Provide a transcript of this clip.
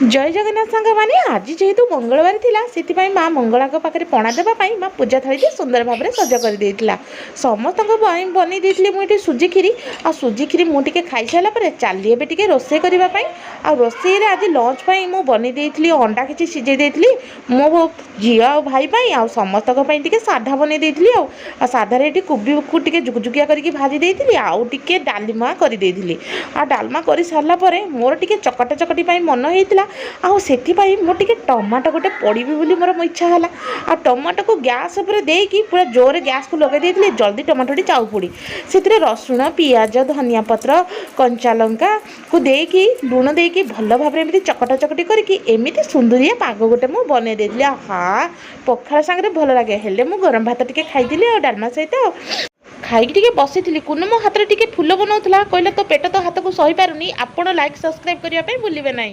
जय जगन्नाथ सांग मैंने आज जेहेतु मंगलवार थिला से माँ मंगला पाखे पणा देवाई माँ पूजा थी सुंदर भाव में सज कर समस्त बन मुझे सुजी खीरी आ सुजी खीरी मुझे खाई सारापर चली ए रोसे करने आ रोसे आज लंच मुझे बनई अंडा किसी सीझे मो झी आ भाई आ समस्त साधा बनई साधार कोबी को जुगजुगिया करके भाजी देती आउ टे डालमा कर डालमा कर सारापर मोर टे चकटा चकटी मन होता आउ से मोर टे टमाटो गोटे पड़ी बोली मोर इच्छा है आ टमाटो को गैस पर देकी पूरा जोर गैस को लगे देती जल्दी टमाटो चाउ पड़ी से रसुण पियाज धनिया पत्र कंचा लंका को देकी लुण देकी भल भाव में चकटा चकटी करके सुंदरिया पाग गोटे मुझे बनई देती हाँ पखाड़ सांगे भल लगे हेले मु गरम भात टे खाई आ डालमा सहित खाई बसी कुन मो हाथ टे फुल बनाऊला कहला तो पेट तो हाथ को सही पारुनी। आपण लाइक सब्सक्राइब करने भूलिए ना।